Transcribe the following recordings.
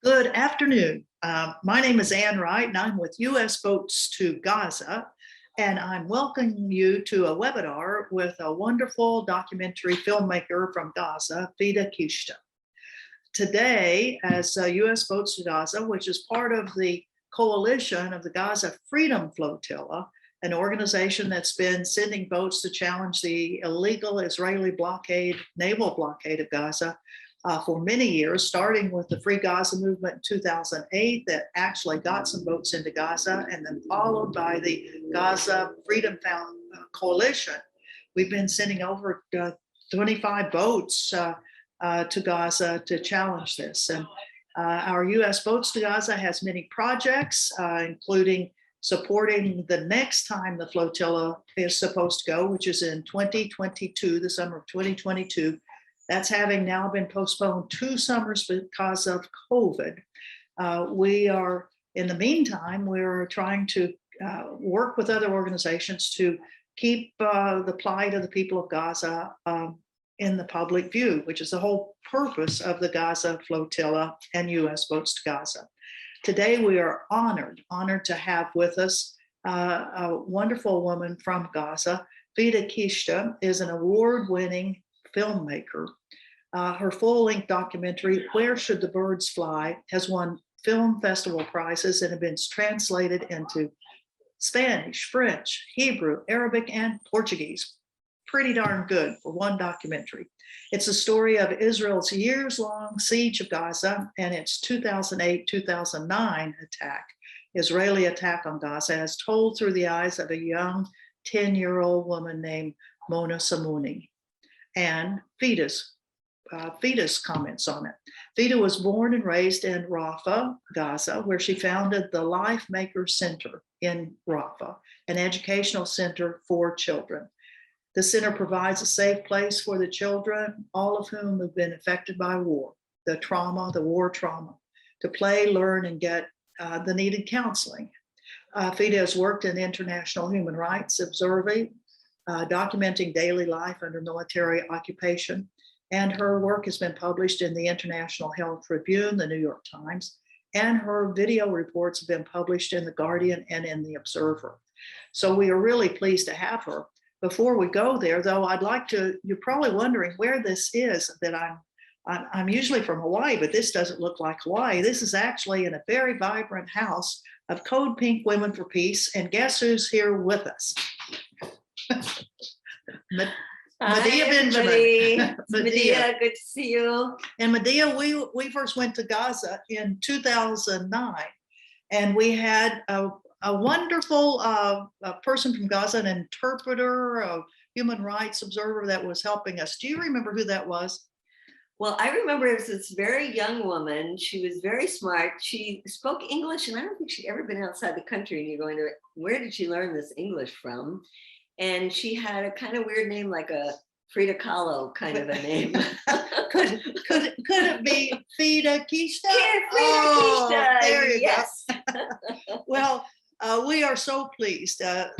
Good afternoon. My name is Ann Wright, and I'm with U.S. Boats to Gaza, and I'm welcoming you to a webinar with a wonderful documentary filmmaker from Gaza, Fida Qishta. Today, as U.S. Boats to Gaza, which is part of the coalition of the Gaza Freedom Flotilla, an organization that's been sending boats to challenge the illegal Israeli blockade, naval blockade of Gaza, for many years, starting with the Free Gaza movement in 2008 that actually got some boats into Gaza, and then followed by the Gaza Freedom Coalition. We've been sending over 25 boats to Gaza to challenge this. And our U.S. Boats to Gaza has many projects, including supporting the next time the flotilla is supposed to go, which is in 2022, the summer of 2022. That's having now been postponed 2 summers because of COVID. We are, in the meantime, we're trying to work with other organizations to keep the plight of the people of Gaza in the public view, which is the whole purpose of the Gaza flotilla and U.S. Boats to Gaza. Today, we are honored to have with us a wonderful woman from Gaza. Fida Qishta is an award-winning filmmaker. Her full-length documentary, Where Should the Birds Fly, has won film festival prizes and have been translated into Spanish, French, Hebrew, Arabic, and Portuguese. Pretty darn good for one documentary. It's a story of Israel's years-long siege of Gaza and its 2008-2009 Israeli attack on Gaza, as told through the eyes of a young 10-year-old woman named Mona Samuni. And Fida's comments on it. Fida was born and raised in Rafah, Gaza, where she founded the Life Maker Center in Rafah, an educational center for children. The center provides a safe place for the children, all of whom have been affected by war, the war trauma, to play, learn, and get the needed counseling. Fida has worked in international human rights observing, documenting daily life under military occupation, and her work has been published in the International Health Tribune, the New York Times, and her video reports have been published in The Guardian and in The Observer. So we are really pleased to have her. Before we go there, though, you're probably wondering where this is, that I'm usually from Hawaii, but this doesn't look like Hawaii. This is actually in a very vibrant house of Code Pink Women for Peace, and guess who's here with us? Medea Benjamin. Medea, good to see you. And Medea, we first went to Gaza in 2009, and we had a wonderful person from Gaza, an interpreter, a human rights observer that was helping us. Do you remember who that was? Well, I remember it was this very young woman. She was very smart. She spoke English, and I don't think she'd ever been outside the country. And you're going to, where did she learn this English from? And she had a kind of weird name, like a Frida Kahlo kind of a name. could it be Fida Qishta? Yeah, Fida Qishta. There you yes. go. Well, we are so pleased that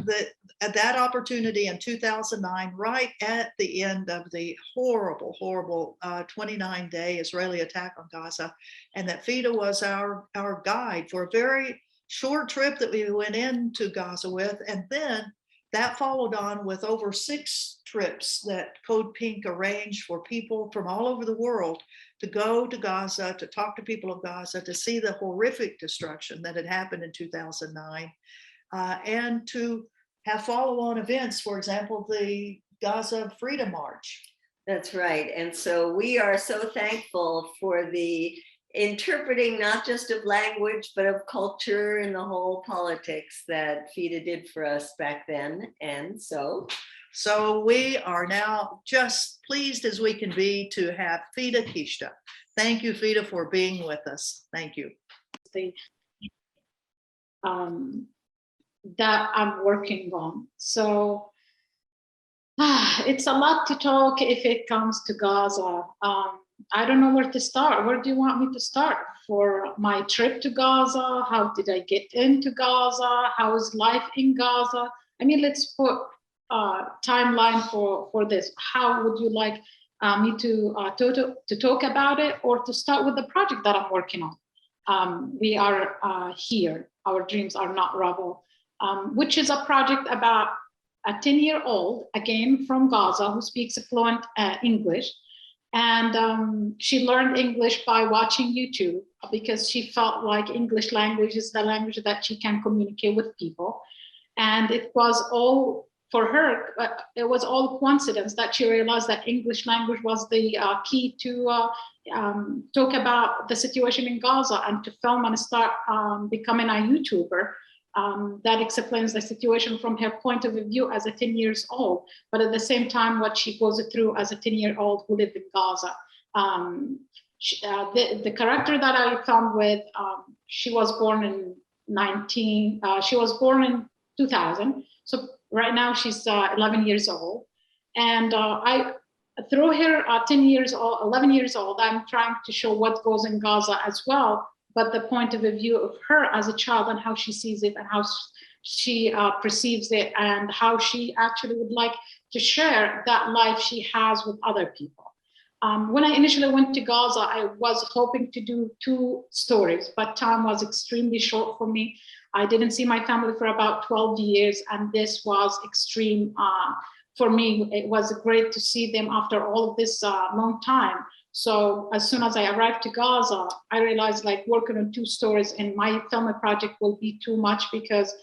at that opportunity in 2009, right at the end of the horrible 29-day Israeli attack on Gaza, and that Fida was our guide for a very short trip that we went into Gaza with, and then that followed on with over 6 trips that Code Pink arranged for people from all over the world to go to Gaza, to talk to people of Gaza, to see the horrific destruction that had happened in 2009, and to have follow-on events, for example, the Gaza Freedom March. That's right. And so we are so thankful for the interpreting, not just of language, but of culture and the whole politics that Fida did for us back then. And so we are now just pleased as we can be to have Fida Qishta. Thank you, Fida, for being with us. Thank you. That I'm working on. So it's a lot to talk if it comes to Gaza. I don't know where to start. Where do you want me to start? For my trip to Gaza, how did I get into Gaza? How is life in Gaza? I mean, let's put a timeline for this. How would you like me to talk about it, or to start with the project that I'm working on? We are here. Our dreams are not rubble, which is a project about a 10-year-old, again from Gaza, who speaks fluent English. And she learned English by watching YouTube because she felt like English language is the language that she can communicate with people. And it was all for her, it was all coincidence that she realized that English language was the key to talk about the situation in Gaza and to film and start becoming a YouTuber. That explains the situation from her point of view as a 10 years old, but at the same time, what she goes through as a 10-year-old who lived in Gaza. The character that I filmed with, she was born in 2000. So right now she's 11 years old. And through her 10 years old, 11 years old, I'm trying to show what goes in Gaza as well, but the point of view of her as a child and how she sees it and how she perceives it and how she actually would like to share that life she has with other people. When I initially went to Gaza, I was hoping to do 2 stories, but time was extremely short for me. I didn't see my family for about 12 years, and this was extreme for me. It was great to see them after all of this long time. So as soon as I arrived to Gaza, I realized like working on 2 stories in my film project will be too much, because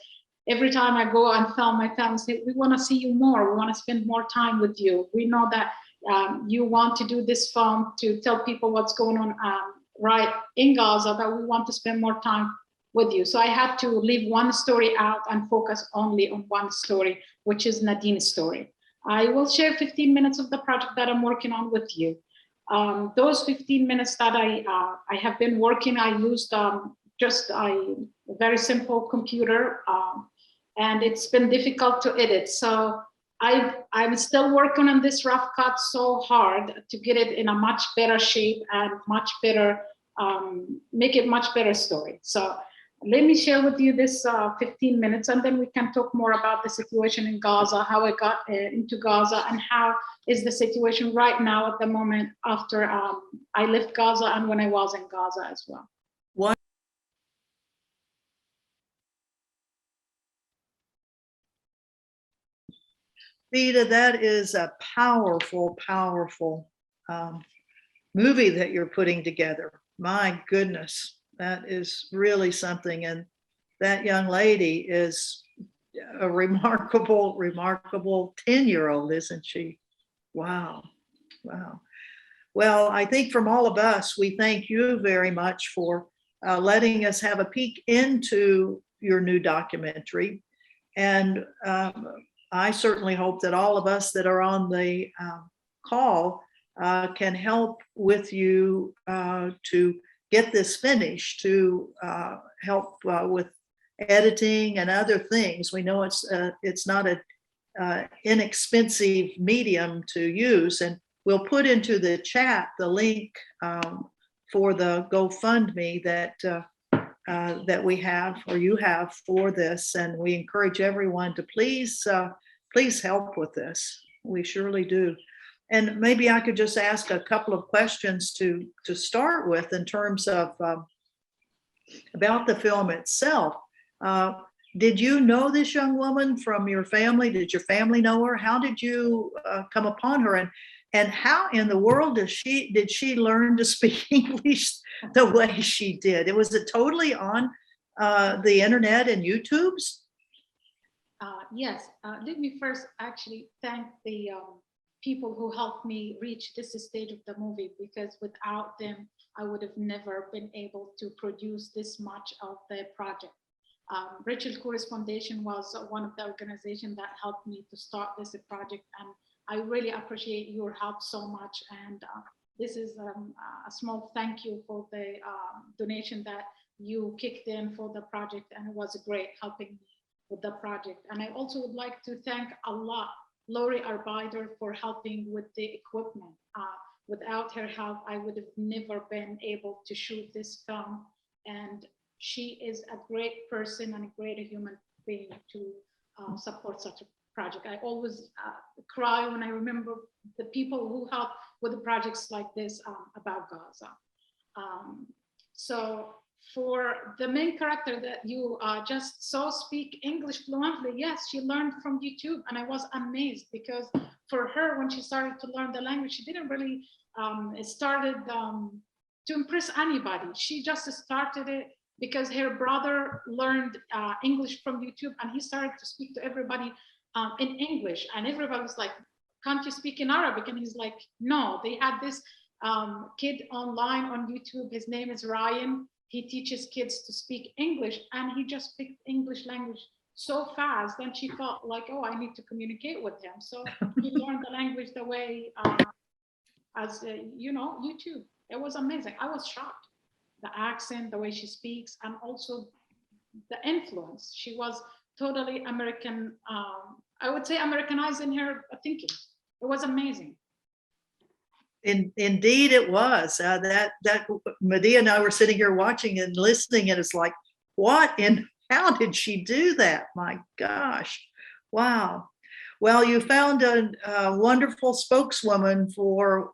every time I go and film, my family say, we want to see you more. We want to spend more time with you. We know that you want to do this film to tell people what's going on right in Gaza, but we want to spend more time with you. So I had to leave one story out and focus only on one story, which is Nadine's story. I will share 15 minutes of the project that I'm working on with you. Those 15 minutes that I have been working, I used just a very simple computer, and it's been difficult to edit. So I'm still working on this rough cut so hard to get it in a much better shape and much better, make it much better story. So let me share with you this 15 minutes, and then we can talk more about the situation in Gaza, how I got into Gaza, and how is the situation right now at the moment after I left Gaza and when I was in Gaza as well. Fida, that is a powerful, powerful movie that you're putting together. My goodness, that is really something. And that young lady is a remarkable, remarkable 10-year-old, isn't she? Wow. Wow. Well, I think from all of us, we thank you very much for letting us have a peek into your new documentary. And I certainly hope that all of us that are on the call can help with you to get this finished, to help with editing and other things. We know it's not an inexpensive medium to use, and we'll put into the chat the link for the GoFundMe that we have, or you have, for this, and we encourage everyone to please help with this. We surely do. And maybe I could just ask a couple of questions to start with in terms of about the film itself. Did you know this young woman from your family? Did your family know her? How did you come upon her? And how in the world did she learn to speak English the way she did? Was it totally on the internet and YouTube's? Yes. Let me first actually thank the people who helped me reach this stage of the movie, because without them, I would have never been able to produce this much of the project. Rachel Corris Foundation was one of the organizations that helped me to start this project, and I really appreciate your help so much. And this is a small thank you for the donation that you kicked in for the project, and it was great helping me with the project. And I also would like to thank a lot Lori Arbiter for helping with the equipment. Without her help, I would have never been able to shoot this film. And she is a great person and a great human being to support such a project. I always cry when I remember the people who help with the projects like this about Gaza. So for the main character that you just saw speak English fluently, yes, she learned from YouTube, and I was amazed because for her, when she started to learn the language, she didn't really started to impress anybody. She just started it because her brother learned English from YouTube, and he started to speak to everybody in English, and everybody was like, "Can't you speak in Arabic?" And he's like, "No." They had this kid online on YouTube. His name is Ryan. He teaches kids to speak English, and he just speaks English language so fast. Then she felt like, oh, I need to communicate with him. So he learned the language the way, as you know, YouTube. It was amazing. I was shocked. The accent, the way she speaks, and also the influence. She was totally American. I would say Americanized in her thinking. It was amazing. Indeed, it was. That Medea and I were sitting here watching and listening, and it's like, what and how did she do that? My gosh, wow. Well, you found a wonderful spokeswoman for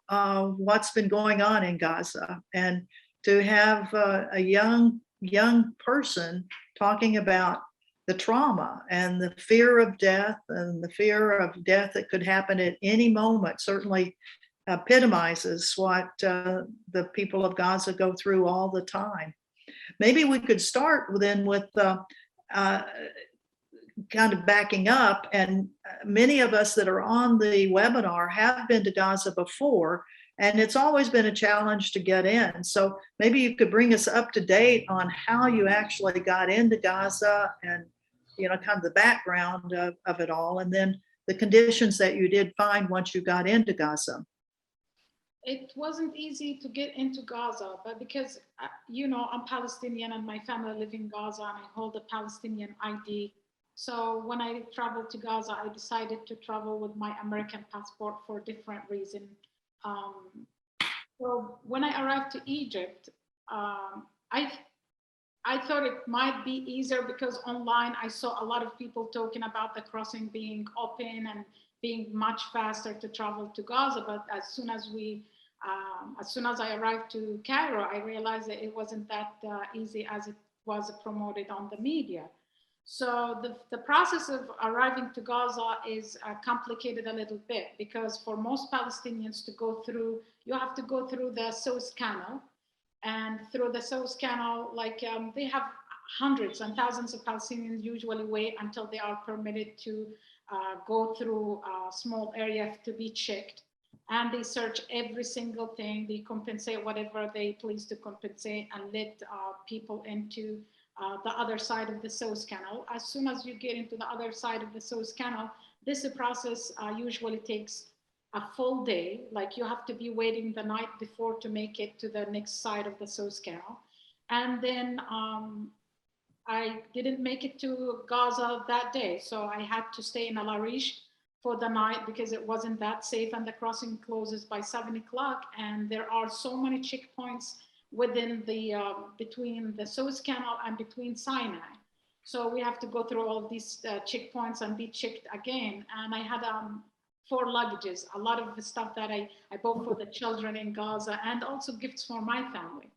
what's been going on in Gaza, and to have a young person talking about the trauma and the fear of death that could happen at any moment certainly epitomizes what the people of Gaza go through all the time. Maybe we could start then with kind of backing up, and many of us that are on the webinar have been to Gaza before, and it's always been a challenge to get in. So maybe you could bring us up to date on how you actually got into Gaza, and kind of the background of it all, and then the conditions that you did find once you got into Gaza. It wasn't easy to get into Gaza, but because, I'm Palestinian and my family live in Gaza, and I hold a Palestinian ID. So when I traveled to Gaza, I decided to travel with my American passport for different reasons. So when I arrived to Egypt, I thought it might be easier because online I saw a lot of people talking about the crossing being open and being much faster to travel to Gaza. But as soon as I arrived to Cairo, I realized that it wasn't that easy as it was promoted on the media. So the process of arriving to Gaza is complicated a little bit, because for most Palestinians to go through, you have to go through the Suez Canal. And through the Suez Canal, they have hundreds and thousands of Palestinians usually wait until they are permitted to go through a small area to be checked. And they search every single thing. They compensate whatever they please to compensate, and let people into the other side of the Suez Canal. As soon as you get into the other side of the Suez Canal, this process usually takes a full day. Like, you have to be waiting the night before to make it to the next side of the Suez Canal. And then I didn't make it to Gaza that day. So I had to stay in Al Arish for the night because it wasn't that safe, and the crossing closes by 7 o'clock. And there are so many checkpoints within the between the Suez Canal and between Sinai. So we have to go through all of these checkpoints and be checked again. And I had 4 luggages, a lot of the stuff that I bought for the children in Gaza, and also gifts for my family.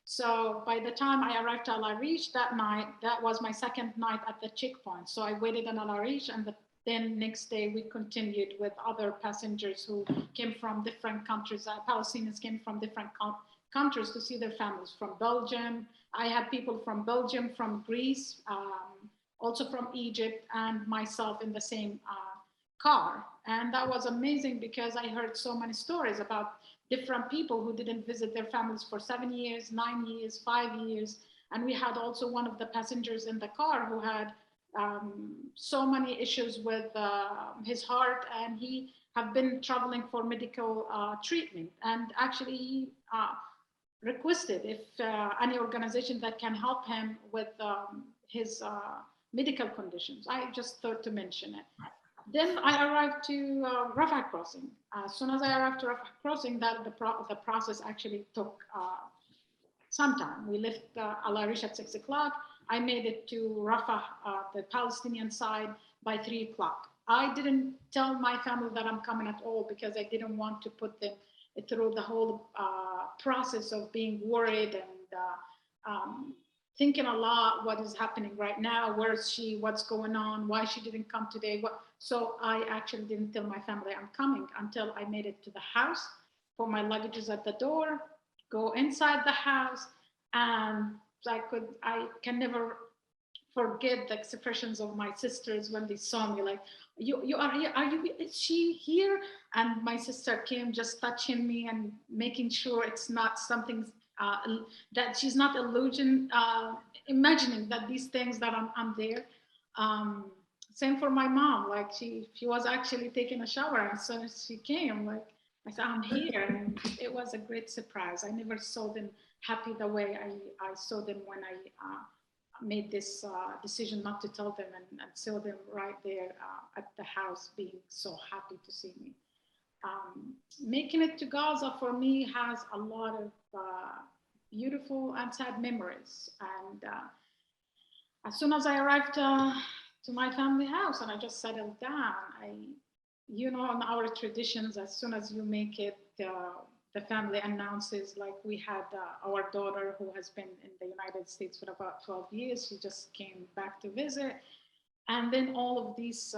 So by the time I arrived to Al Arish that night, that was my second night at the checkpoint. So I waited in Al Arish, and then next day we continued with other passengers who came from different countries. Palestinians came from different countries to see their families, from Belgium. I had people from Belgium, from Greece, also from Egypt, and myself in the same car. And that was amazing because I heard so many stories about different people who didn't visit their families for 7 years, 9 years, 5 years. And we had also one of the passengers in the car who had so many issues with his heart, and he have been traveling for medical treatment. And actually he requested if any organization that can help him with his medical conditions. I just thought to mention it. Then I arrived to Rafah crossing. As soon as I arrived to Rafah crossing, the process actually took some time. We left Al Arish at 6 o'clock. I made it to Rafah, the Palestinian side, by 3 o'clock. I didn't tell my family that I'm coming at all because I didn't want to put them through the whole process of being worried and thinking a lot what is happening right now, where is she, what's going on, why she didn't come today. So I actually didn't tell my family I'm coming until I made it to the house, put my luggages at the door, go inside the house, and I can never forget the expressions of my sisters when they saw me, like, you are here, is she here? And my sister came just touching me and making sure it's not something that she's not imagining that these things that I'm there. Same for my mom, like she was actually taking a shower, and as soon as she came, like, I said, I'm here. And it was a great surprise. I never saw them happy the way I saw them when I made this decision not to tell them, and saw them right there at the house being so happy to see me. Making it to Gaza for me has a lot of beautiful and sad memories. And as soon as I arrived to my family house and I just settled down, in our traditions, as soon as you make it, the family announces, like we had our daughter who has been in the United States for about 12 years. She just came back to visit. And then all of these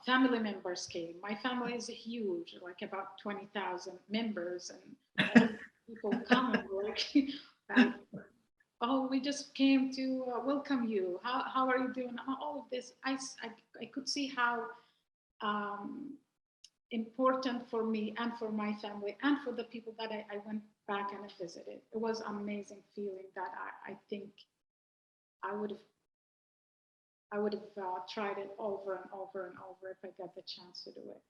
family members came. My family is huge, like about 20,000 members, and all people come and like, oh, we just came to welcome you. How are you doing? All of this, I could see how important for me and for my family and for the people that I went back and visited. It was an amazing feeling that I think I would have tried it over and over and over if I got the chance to do it.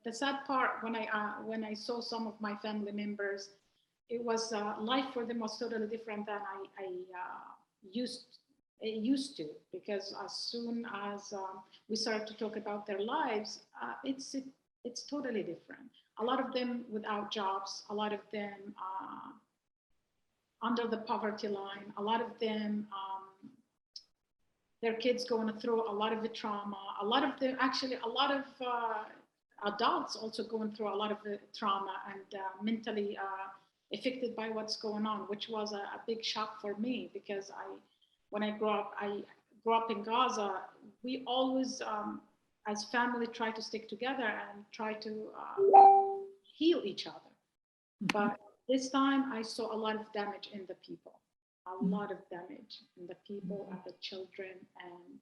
The sad part, when I saw some of my family members, it was life for them was totally different than I used to, because as soon as we started to talk about their lives, it's totally different. A lot of them without jobs, a lot of them under the poverty line, a lot of them their kids going through a lot of the trauma, a lot of adults also going through a lot of the trauma and mentally affected by what's going on, which was a big shock for me, because when I grew up in Gaza. We always, as family, try to stick together and try to heal each other. But this time I saw a lot of damage in the people, a lot of damage in the people and the children, and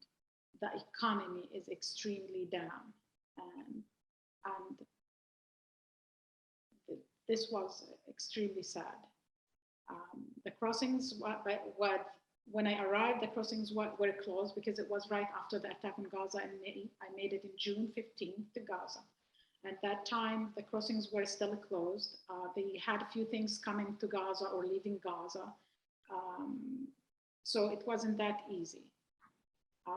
the economy is extremely down. And this was extremely sad. The crossings, when I arrived, the crossings were closed because it was right after the attack on Gaza in May. I made it in June 15th to Gaza. At that time, the crossings were still closed. They had a few things coming to Gaza or leaving Gaza. So it wasn't that easy.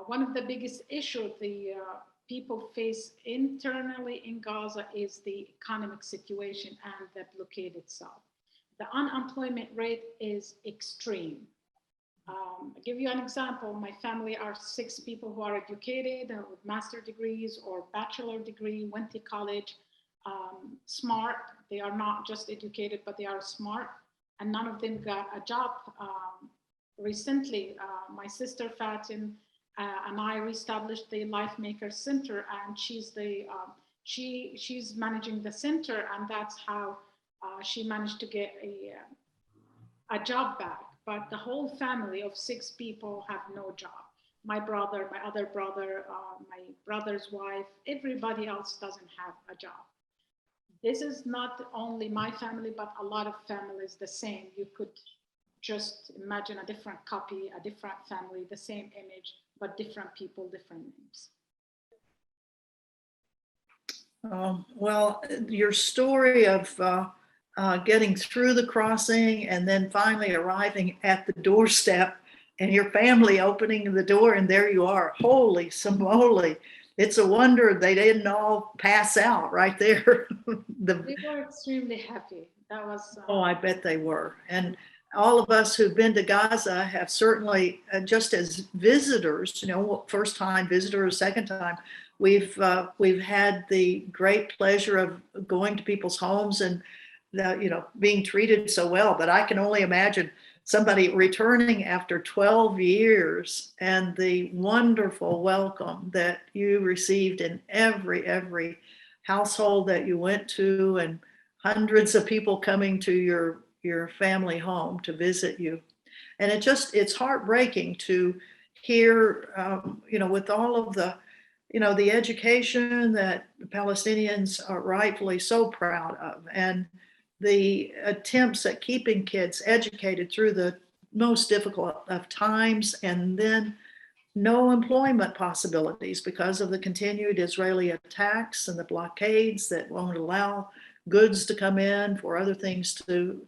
One of the biggest issues the people face internally in Gaza is the economic situation and the blockade itself. The unemployment rate is extreme. I'll give you an example. My family are 6 people who are educated with master's degrees or bachelor degree, went to college, smart. They are not just educated, but they are smart, and none of them got a job. Recently, my sister Fatin and I reestablished the Life Maker Center, and she's managing the center, and that's how she managed to get a job back. But the whole family of 6 people have no job. My brother, my other brother, my brother's wife, everybody else doesn't have a job. This is not only my family, but a lot of families the same. You could just imagine a different copy, a different family, the same image, but different people, different names. Well, your story of getting through the crossing and then finally arriving at the doorstep and your family opening the door and there you are. Holy smoly. It's a wonder they didn't all pass out right there. They were extremely happy. That was. Oh, I bet they were. And all of us who've been to Gaza have certainly, just as visitors, first time visitors, second time, we've had the great pleasure of going to people's homes and being treated so well. But I can only imagine somebody returning after 12 years and the wonderful welcome that you received in every household that you went to, and hundreds of people coming to your family home to visit you. And it's heartbreaking to hear, with all of the education that the Palestinians are rightfully so proud of, and the attempts at keeping kids educated through the most difficult of times, and then no employment possibilities because of the continued Israeli attacks and the blockades that won't allow goods to come in for other things to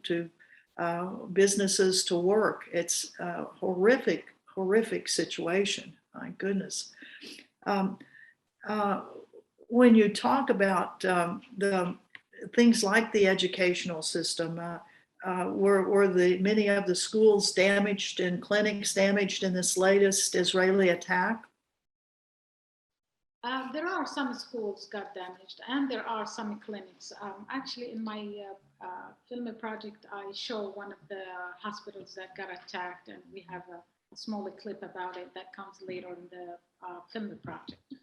businesses to work. It's a horrific situation. My goodness. When you talk about the things like the educational system, were many of the schools damaged and clinics damaged in this latest Israeli attack? There are some schools got damaged, and there are some clinics. Actually, in my film project, I show one of the hospitals that got attacked, and we have a small clip about it that comes later in the film project.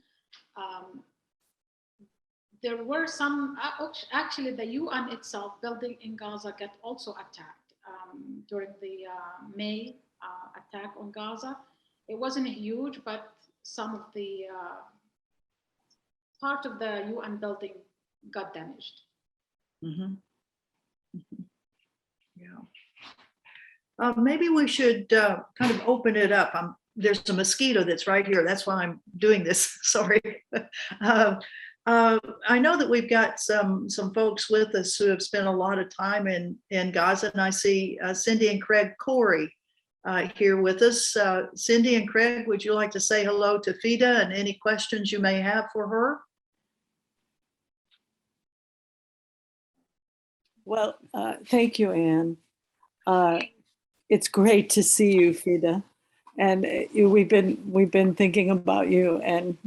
There were some, actually the UN itself building in Gaza got also attacked during the May attack on Gaza. It wasn't huge, but some of the part of the UN building got damaged. Mm-hmm. Mm-hmm. Yeah. Maybe we should kind of open it up. There's a mosquito that's right here. That's why I'm doing this. Sorry. I know that we've got some folks with us who have spent a lot of time in Gaza, and I see Cindy and Craig Corey here with us. Cindy and Craig, would you like to say hello to Fida and any questions you may have for her? Well, thank you, Anne. It's great to see you, Fida, and we've been thinking about you and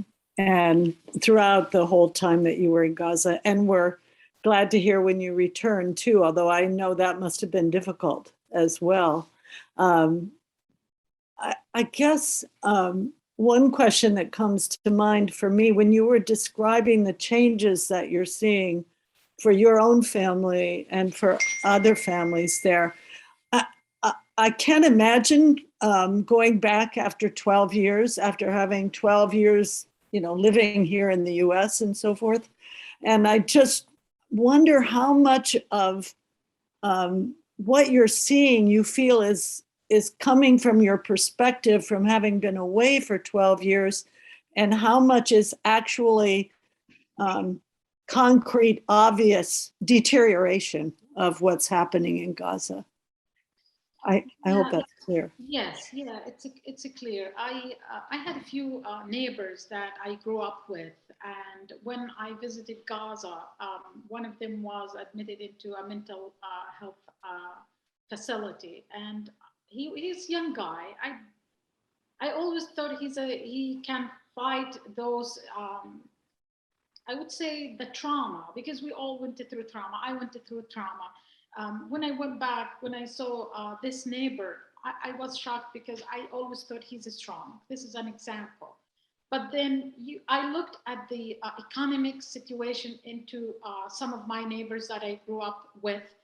throughout the whole time that you were in Gaza, and we're glad to hear when you returned too. Although I know that must have been difficult as well. I guess one question that comes to mind for me when you were describing the changes that you're seeing for your own family and for other families there, I can't imagine going back after 12 years, after having 12 years, living here in the US and so forth. And I just wonder how much of what you're seeing you feel is coming from your perspective from having been away for 12 years, and how much is actually concrete, obvious deterioration of what's happening in Gaza. I hope that's clear. Yes, yeah, it's a clear. I had a few neighbors that I grew up with, and when I visited Gaza, one of them was admitted into a mental health facility, and he's a young guy. I always thought he can fight those. I would say the trauma, because we all went through trauma. I went through trauma. When I went back, when I saw this neighbor, I was shocked because I always thought he's strong. This is an example. But then I looked at the economic situation into some of my neighbors that I grew up with,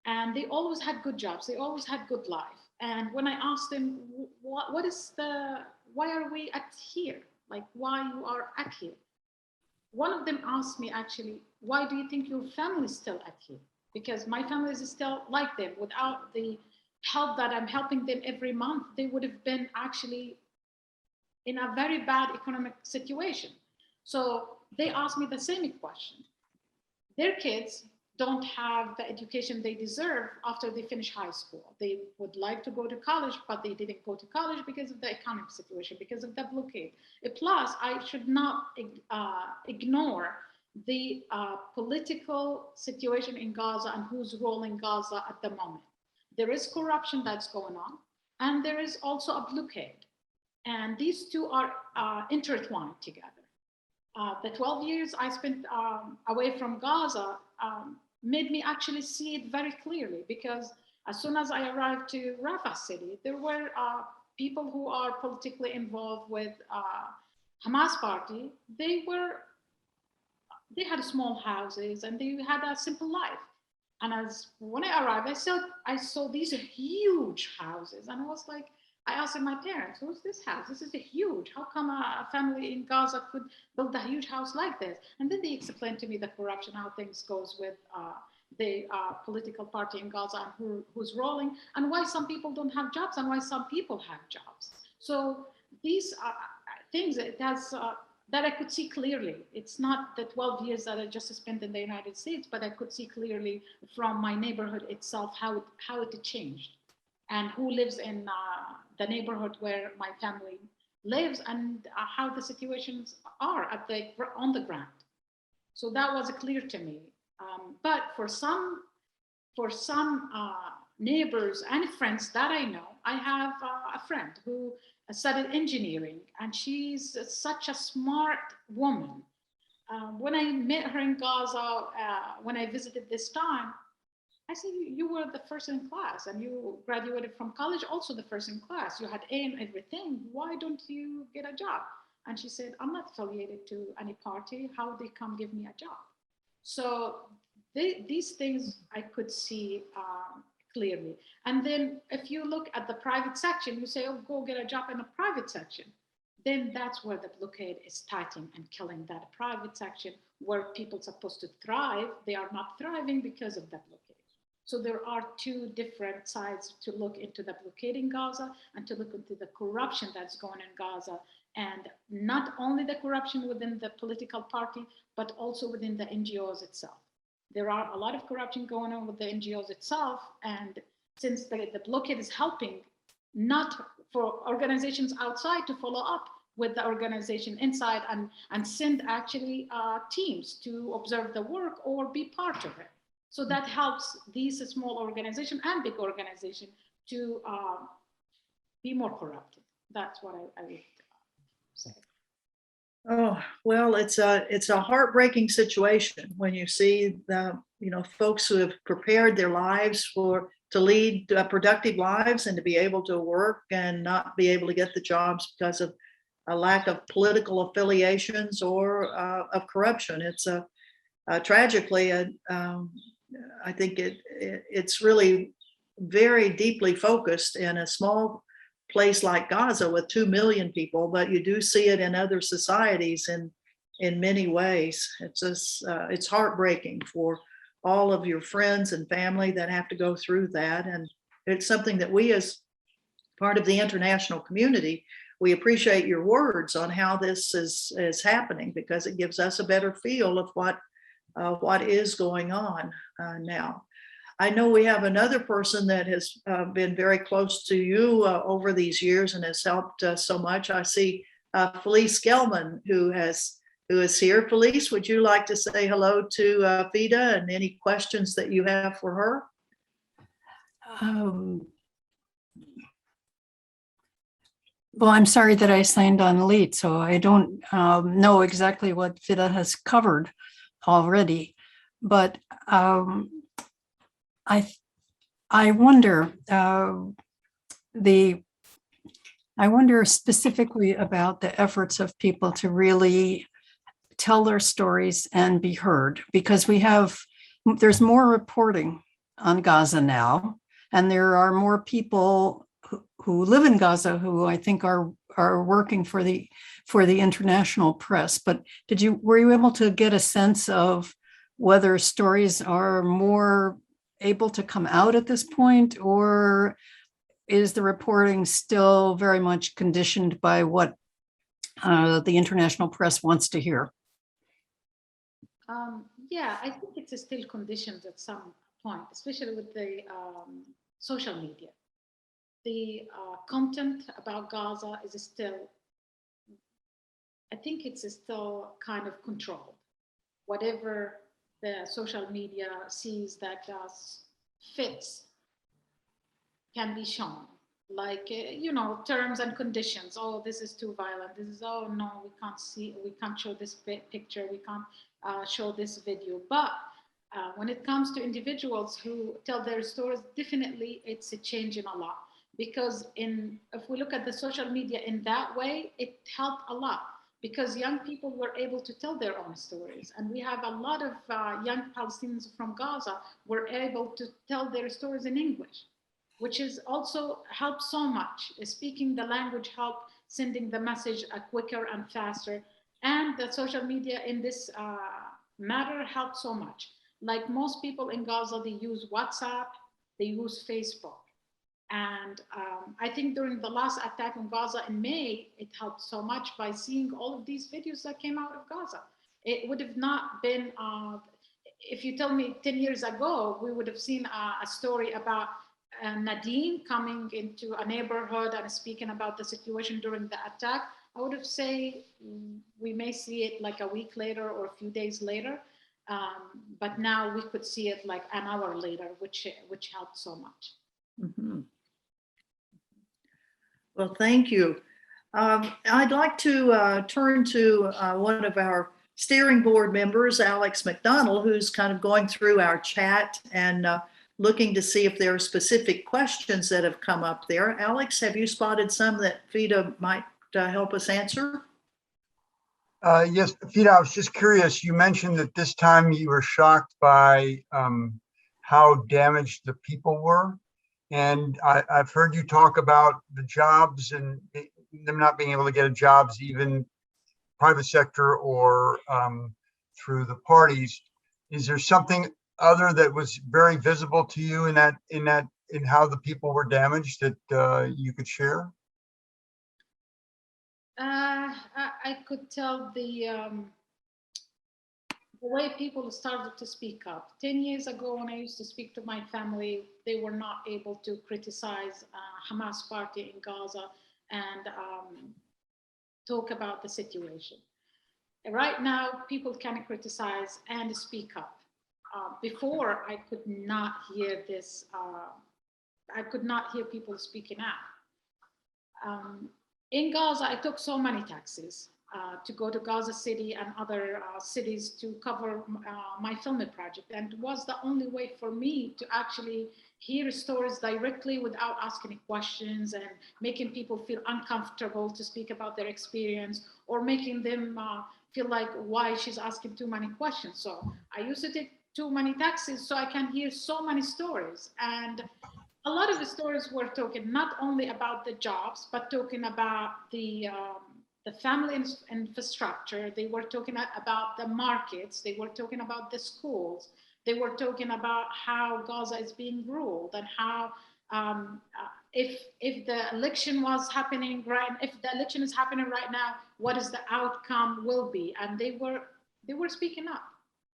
and they always had good jobs. They always had good life. And when I asked them, why are we at here? Like, why you are at here? One of them asked me, actually, why do you think your family is still at here? Because my family is still like them. Without the help that I'm helping them every month, they would have been actually in a very bad economic situation. So they asked me the same question. Their kids don't have the education they deserve after they finish high school. They would like to go to college, but they didn't go to college because of the economic situation, because of the blockade. Plus, I should not ignore the political situation in Gaza and who's ruling Gaza at the moment. There is corruption that's going on, and there is also a blockade. And these two are intertwined together. The 12 years I spent away from Gaza, made me actually see it very clearly, because as soon as I arrived to Rafah city, there were people who are politically involved with Hamas party. They had small houses and they had a simple life. And as when I arrived, I saw these huge houses, and I was like, I asked my parents, "Who's this house? This is a huge. How come a family in Gaza could build a huge house like this?" And then they explained to me the corruption, how things goes with the political party in Gaza, and who's rolling, and why some people don't have jobs and why some people have jobs. So these things it has. That I could see clearly. It's not the 12 years that I just spent in the United States, but I could see clearly from my neighborhood itself how it changed, and who lives in the neighborhood where my family lives, and how the situations are on the ground. So that was clear to me. But for some neighbors and friends that I know, I have a friend who studied engineering, and she's such a smart woman. When I met her in Gaza, when I visited this time, I said, you were the first in class, and you graduated from college also the first in class. You had A in everything. Why don't you get a job? And she said, I'm not affiliated to any party. How they come give me a job? So these things I could see clearly. And then if you look at the private section, you say, oh, go get a job in a private section. Then that's where the blockade is tightening and killing that private section where people are supposed to thrive. They are not thriving because of that blockade. So there are two different sides to look into the blockade in Gaza and to look into the corruption that's going in Gaza. And not only the corruption within the political party, but also within the NGOs itself. There are a lot of corruption going on with the NGOs itself. And since the blockade is helping, not for organizations outside to follow up with the organization inside and send actually teams to observe the work or be part of it. So that helps these small organizations and big organizations to be more corrupted. That's what I would say. Oh, well, it's a heartbreaking situation when you see the, folks who have prepared their lives to lead productive lives and to be able to work and not be able to get the jobs because of a lack of political affiliations or of corruption. It's tragically, I think it's really very deeply focused in a small place like Gaza with 2 million people, but you do see it in other societies in many ways. It's just, it's heartbreaking for all of your friends and family that have to go through that. And it's something that we, as part of the international community, we appreciate your words on how this is happening, because it gives us a better feel of what is going on now. I know we have another person that has been very close to you over these years and has helped so much. I see Felice Gelman, who is here. Felice, would you like to say hello to Fida and any questions that you have for her? Well, I'm sorry that I signed on late, so I don't know exactly what Fida has covered already, but I wonder I wonder specifically about the efforts of people to really tell their stories and be heard, because there's more reporting on Gaza now, and there are more people who live in Gaza who I think are working for the international press. But were you able to get a sense of whether stories are more able to come out at this point, or is the reporting still very much conditioned by what the international press wants to hear? Yeah, I think it's still conditioned at some point, especially with the social media. The content about Gaza is still, I think it's still kind of controlled. Whatever the social media sees that fits can be shown, like terms and conditions. Oh, this is too violent. This is, oh no, we can't show this picture. We can't show this video. But When it comes to individuals who tell their stories, definitely it's a changing a lot. Because if we look at the social media in that way, it helped a lot because young people were able to tell their own stories. And we have a lot of young Palestinians from Gaza were able to tell their stories in English, which is also helped so much. Speaking the language helped sending the message quicker and faster. And the social media in this matter helped so much. Like most people in Gaza, they use WhatsApp, they use Facebook. And I think during the last attack on Gaza in May, it helped so much by seeing all of these videos that came out of Gaza. It would have not been, if you tell me 10 years ago, we would have seen a story about Nadine coming into a neighborhood and speaking about the situation during the attack. I would have said we may see it like a week later or a few days later. But now we could see it like an hour later, which helped so much. Mhm. Well, thank you. I'd like to turn to one of our steering board members, Alex McDonald, who's kind of going through our chat and looking to see if there are specific questions that have come up there. Alex, have you spotted some that Fida might help us answer? Yes, Fida, I was just curious. You mentioned that this time you were shocked by how damaged the people were. And I've heard you talk about the jobs and them not being able to get jobs, even private sector or through the parties. Is there something other that was very visible to you in how the people were damaged that you could share? I could tell the way people started to speak up. 10 years ago, when I used to speak to my family, they were not able to criticize Hamas party in Gaza and talk about the situation. Right now, people can criticize and speak up. Before, I could not hear this. I could not hear people speaking out. In Gaza, I took so many taxis to go to Gaza City and other cities to cover my filming project. And it was the only way for me to actually hear stories directly without asking questions and making people feel uncomfortable to speak about their experience or making them feel like, why she's asking too many questions. So I used to take too many taxis so I can hear so many stories. And a lot of the stories were talking not only about the jobs, but talking about the family infrastructure. They were talking about the markets. They were talking about the schools. They were talking about how Gaza is being ruled and how if the election was happening if the election is happening right now, what is the outcome will be? And they were speaking up.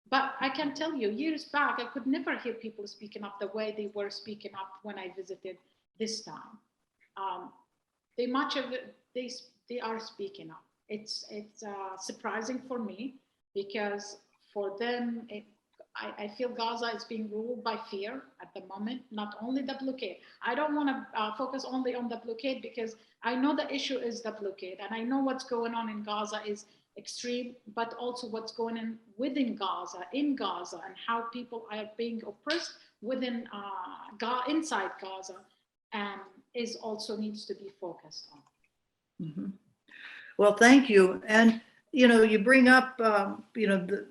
But I can tell you, years back, I could never hear people speaking up the way they were speaking up when I visited this time. They are speaking up. It's surprising for me because for them, I feel Gaza is being ruled by fear at the moment, not only the blockade. I don't want to focus only on the blockade because I know the issue is the blockade and I know what's going on in Gaza is extreme, but also what's going on within Gaza, in Gaza, and how people are being oppressed within inside Gaza, and is also needs to be focused on. Mm-hmm. Well, thank you. And you bring up the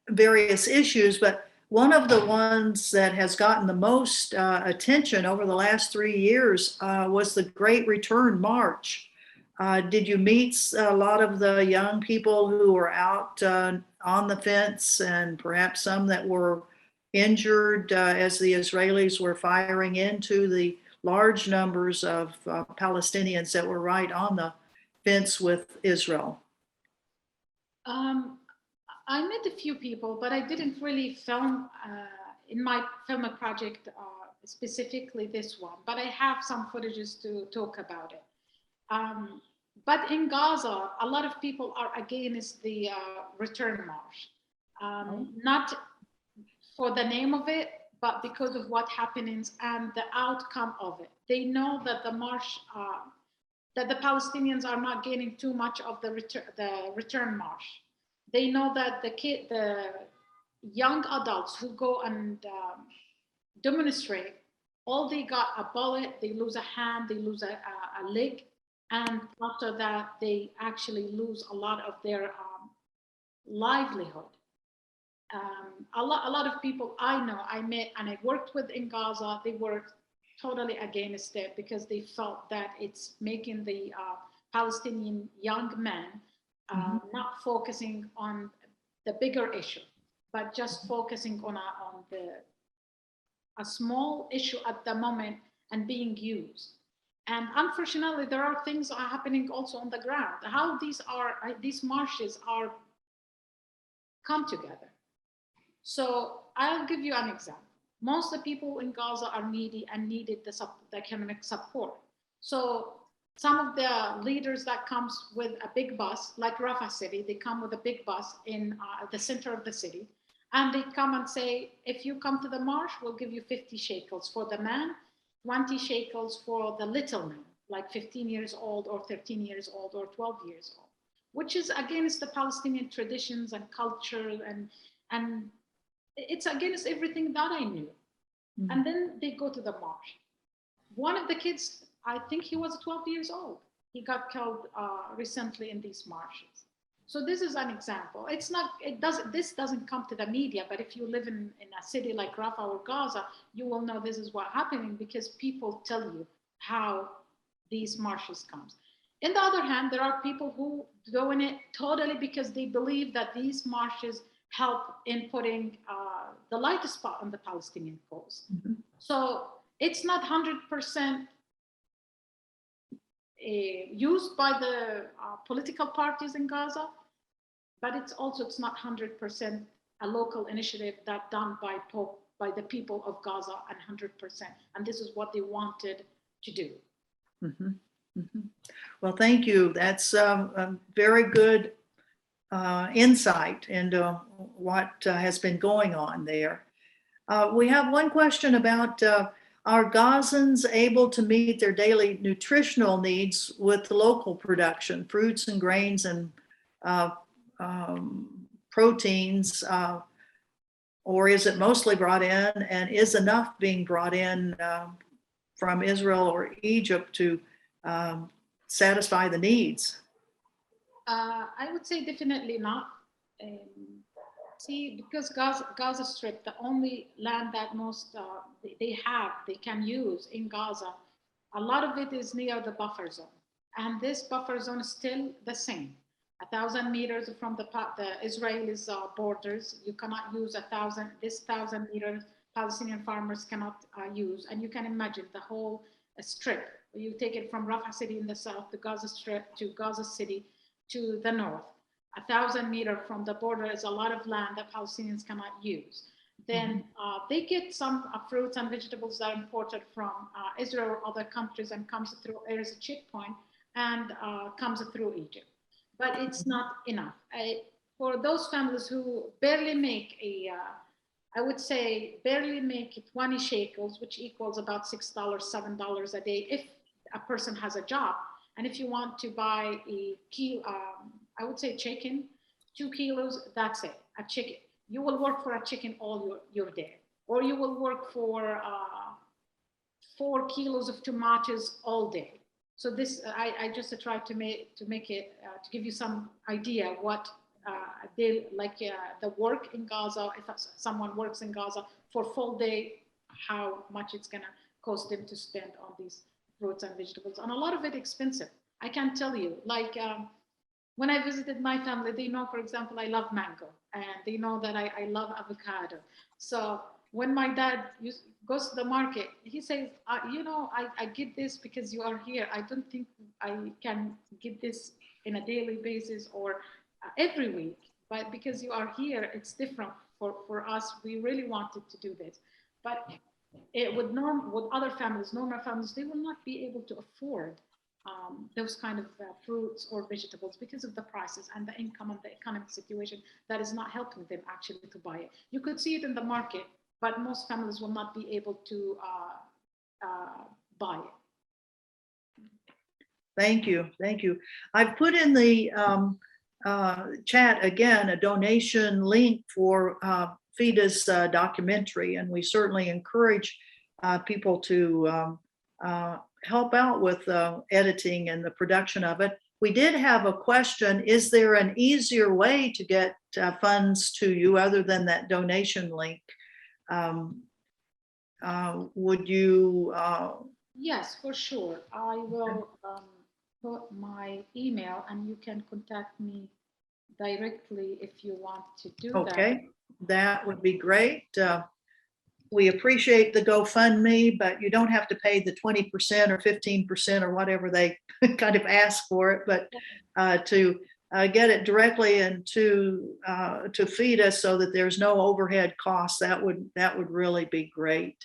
various issues, but one of the ones that has gotten the most attention over the last 3 years was the Great Return March. Did you meet a lot of the young people who were out on the fence and perhaps some that were injured as the Israelis were firing into the large numbers of Palestinians that were right on the fence with Israel? I met a few people, but I didn't really film in my film project, specifically this one, but I have some footages to talk about it. But in Gaza, a lot of people are against the return march, not for the name of it, but because of what happens and the outcome of it. They know that the march, that the Palestinians are not gaining too much of the return march. They know that young adults who go and demonstrate, all they got a bullet, they lose a hand, they lose a leg, and after that, they actually lose a lot of their livelihood. A lot of people I know, I met and I worked with in Gaza, they were totally against it because they felt that it's making the Palestinian young men not focusing on the bigger issue, but just focusing on a small issue at the moment and being used. And unfortunately, there are things are happening also on the ground. How these marches are come together. So I'll give you an example. Most of the people in Gaza are needy and needed the economic support. So some of the leaders that comes with a big bus, like Rafah city, they come with a big bus in the center of the city. And they come and say, if you come to the march, we'll give you 50 shekels for the man, 20 shekels for the little man, like 15 years old or 13 years old or 12 years old, which is against the Palestinian traditions and culture, and it's against everything that I knew. Mm-hmm. And then they go to the march. One of the kids, I think he was 12 years old. He got killed recently in these marches. So this is an example. This doesn't come to the media, but if you live in a city like Rafah or Gaza, you will know this is what's happening because people tell you how these marches comes. On the other hand, there are people who go in it totally because they believe that these marches help in putting the light spot on the Palestinian cause. Mm-hmm. So it's not 100% used by the political parties in Gaza, but it's not 100% a local initiative that done by the people of Gaza and 100%. And this is what they wanted to do. Mm-hmm. Mm-hmm. Well, thank you. That's a very good insight into what has been going on there. We have one question about are Gazans able to meet their daily nutritional needs with local production, fruits and grains and proteins, or is it mostly brought in, and is enough being brought in from Israel or Egypt to satisfy the needs? I would say definitely not. See, because Gaza Strip, the only land that most they can use in Gaza, a lot of it is near the buffer zone. And this buffer zone is still the same. 1,000 meters from the Israelis borders, you cannot use 1,000 meters Palestinian farmers cannot use. And you can imagine the whole strip. You take it from Rafah city in the south to Gaza Strip to Gaza city to the north. 1,000 meters from the border is a lot of land that Palestinians cannot use. Then they get some fruits and vegetables that are imported from Israel or other countries and comes through as a checkpoint and comes through Egypt. But it's not enough. For those families who barely make I would say barely make 20 shekels, which equals about $6, $7 a day if a person has a job. And if you want to buy a kilo, I would say chicken, 2 kilos, that's it, a chicken. You will work for a chicken all your day. Or you will work for 4 kilos of tomatoes all day. So this, I just tried to make it, to give you some idea what the work in Gaza, if someone works in Gaza for full day, how much it's gonna cost them to spend on these fruits and vegetables. And a lot of it expensive. I can tell you, like when I visited my family, they know, for example, I love mango and they know that I love avocado. So when my dad goes to the market, he says, I get this because you are here. I don't think I can get this in a daily basis or every week, but because you are here, it's different for us. We really wanted to do this, but with other families, normal families, they will not be able to afford those kind of fruits or vegetables because of the prices and the income and the economic situation that is not helping them actually to buy it. You could see it in the market, but most families will not be able to buy it. Thank you. Thank you. I've put in the chat again a donation link for Fida's documentary, and we certainly encourage people to help out with editing and the production of it. We did have a question: is there an easier way to get funds to you other than that donation link? Would you? Yes, for sure. I will put my email, and you can contact me directly if you want to do that. Okay, that would be great. We appreciate the GoFundMe, but you don't have to pay the 20% or 15% or whatever they kind of ask for it, but to get it directly into to Fida so that there's no overhead costs, that would really be great.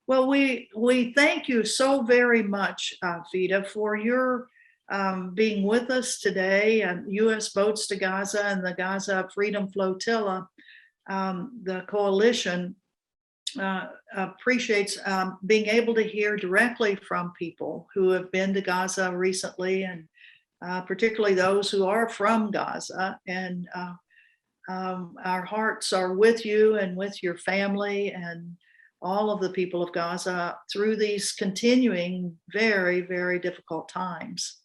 Well, we thank you so very much, Fida, for your being with us today, and U.S. Boats to Gaza and the Gaza Freedom Flotilla. The coalition appreciates being able to hear directly from people who have been to Gaza recently, and particularly those who are from Gaza. And our hearts are with you and with your family and all of the people of Gaza through these continuing very, very difficult times.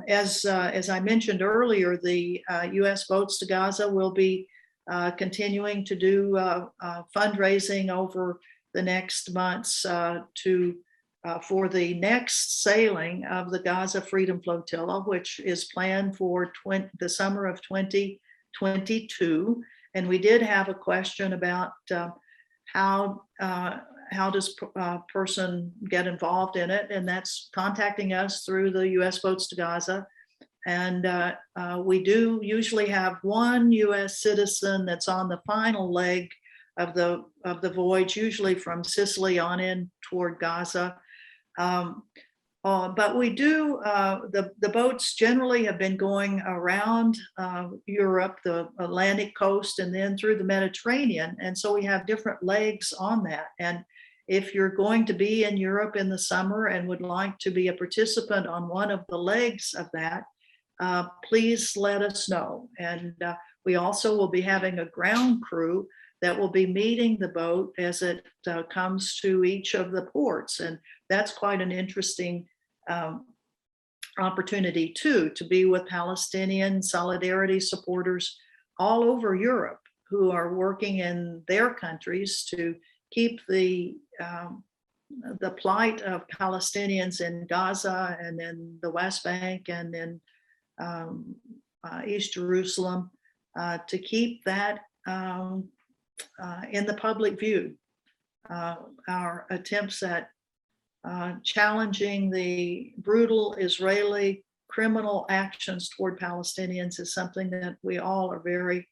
As I mentioned earlier, the U.S. Boats to Gaza will be continuing to do fundraising over the next months for the next sailing of the Gaza Freedom Flotilla, which is planned for the summer of 2022. And we did have a question about how does a person get involved in it, and that's contacting us through the U.S. Boats to Gaza. And we do usually have one U.S. citizen that's on the final leg of the voyage, usually from Sicily on in toward Gaza. But we do, the boats generally have been going around Europe, the Atlantic coast, and then through the Mediterranean. And so we have different legs on that. And if you're going to be in Europe in the summer and would like to be a participant on one of the legs of that, please let us know. And we also will be having a ground crew that will be meeting the boat as it comes to each of the ports. And that's quite an interesting opportunity too, to be with Palestinian solidarity supporters all over Europe who are working in their countries to keep the plight of Palestinians in Gaza and in the West Bank and in East Jerusalem, to keep that in the public view. Our attempts at challenging the brutal Israeli criminal actions toward Palestinians is something that we all are very,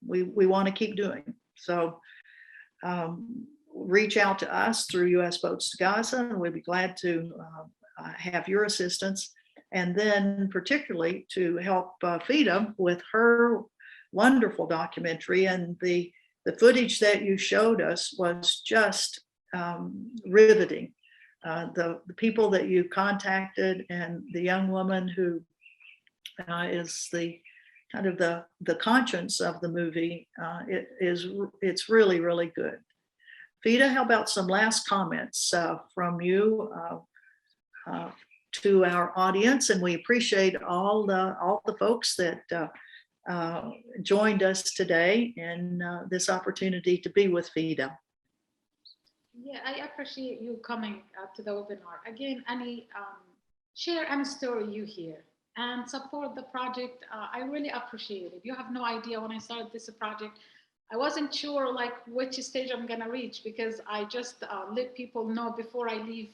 we want to keep doing. So reach out to us through U.S. Boats to Gaza, and we'd be glad to have your assistance. And then particularly to help Fida with her wonderful documentary. And the footage that you showed us was just riveting. The people that you contacted and the young woman who is the kind of the conscience of the movie, it's really, really good. Fida, how about some last comments from you to our audience? And we appreciate all the folks that joined us today in this opportunity to be with Fida. Yeah, I appreciate you coming to the webinar. Again, share any story you hear and support the project. I really appreciate it. You have no idea, when I started this project, I wasn't sure like which stage I'm gonna reach, because I just let people know before I leave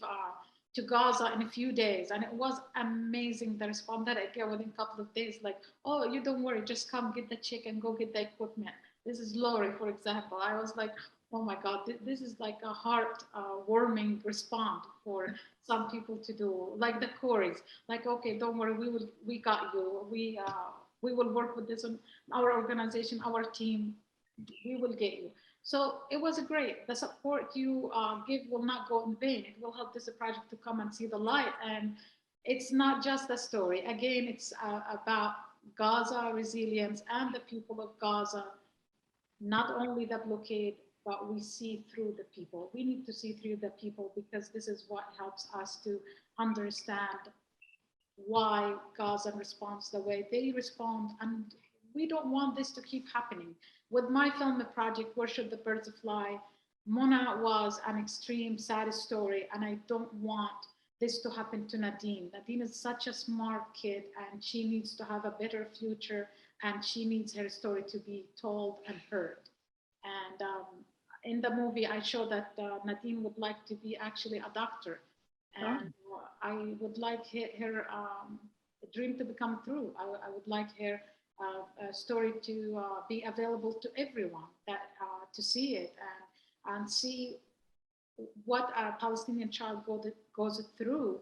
to Gaza in a few days. And it was amazing, the response that I get within a couple of days, like, oh, you don't worry, just come get the check and go get the equipment. This is Lori, for example. I was like, oh my God, this is like a heart-warming response for some people to do, like the Corys, like, okay, don't worry, we got you. We will work with this on our organization, our team, we will get you. So it was great. The support you give will not go in vain. It will help this project to come and see the light. And it's not just a story. Again, it's about Gaza resilience and the people of Gaza, not only the blockade, but we see through the people. We need to see through the people because this is what helps us to understand why Gaza responds the way they respond. And we don't want this to keep happening. With my film project, Where Should the Birds Fly, Mona was an extreme sad story, and I don't want this to happen to Nadine. Nadine is such a smart kid, and she needs to have a better future, and she needs her story to be told and heard. And in the movie, I show that Nadine would like to be actually a doctor, and I would like her dream to become true. I would like her story to be available to everyone, that to see it and see what a Palestinian child goes through.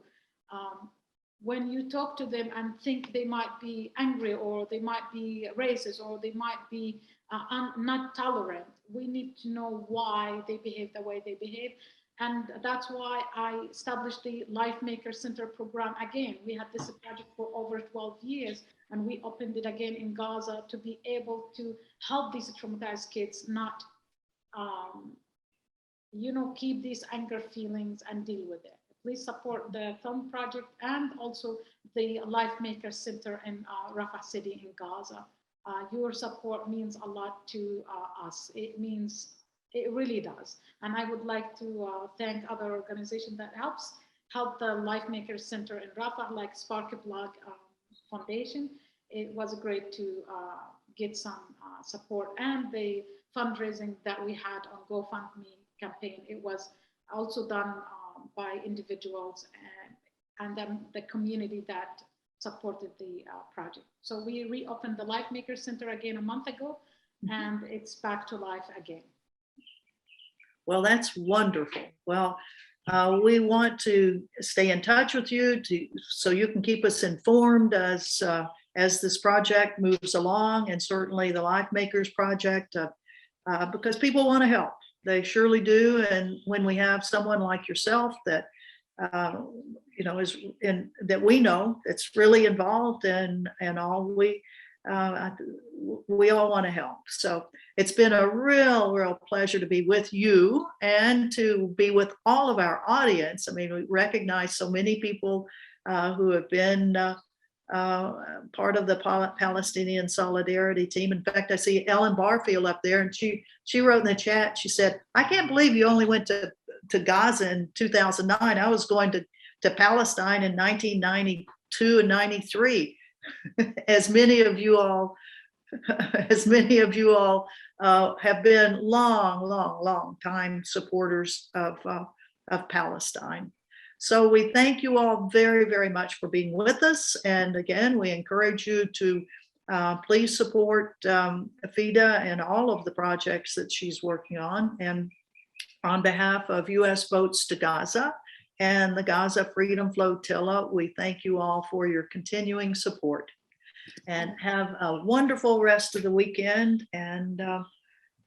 When you talk to them and think they might be angry or they might be racist or they might be not tolerant, we need to know why they behave the way they behave. And that's why I established the Life Maker Center program again. We had this project for over 12 years, and we opened it again in Gaza to be able to help these traumatized kids not keep these anger feelings and deal with it. Please support the film project and also the Life Maker Center in Rafah City in Gaza. Your support means a lot to us. It really does. And I would like to thank other organizations that help the Life Maker Center in Rafah, like Spark Blog Foundation. It was great to get some support, and the fundraising that we had on GoFundMe campaign. It was also done by individuals and then the community that supported the project. So we reopened the Life Maker Center again a month ago, and it's back to life again. Well, that's wonderful. Well, we want to stay in touch with you so you can keep us informed as this project moves along, and certainly the Life Makers project, because people want to help. They surely do. And when we have someone like yourself that is that we know that's really involved and all, we all want to help. So it's been a real pleasure to be with you and to be with all of our audience. I mean, we recognize so many people who have been part of the Palestinian Solidarity team. In fact, I see Ellen Barfield up there, and she wrote in the chat, she said, "I can't believe you only went to Gaza in 2009. I was going to Palestine in 1992 and 93. As many of you all have been long time supporters of Palestine. So we thank you all very much for being with us. And again, we encourage you to please support Fida and all of the projects that she's working on. And on behalf of U.S. Boats to Gaza and the Gaza Freedom Flotilla, we thank you all for your continuing support. And have a wonderful rest of the weekend. And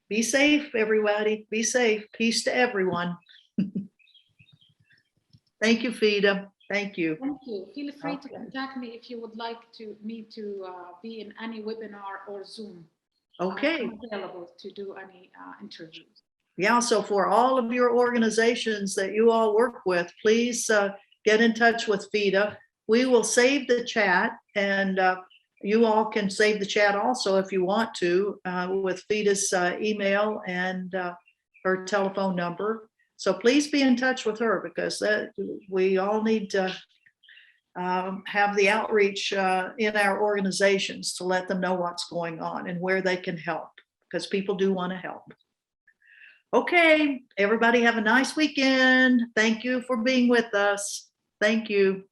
be safe, everybody. Be safe. Peace to everyone. Thank you, Fida. Thank you. Thank you. Feel free to contact me if you would like me to be in any webinar or Zoom. Okay. I'm available to do any interviews. Yeah, so for all of your organizations that you all work with, please get in touch with Fida. We will save the chat, and you all can save the chat also if you want to, with Fida's email and her telephone number. So please be in touch with her, because we all need to have the outreach in our organizations to let them know what's going on and where they can help, because people do want to help. Okay, everybody have a nice weekend. Thank you for being with us. Thank you.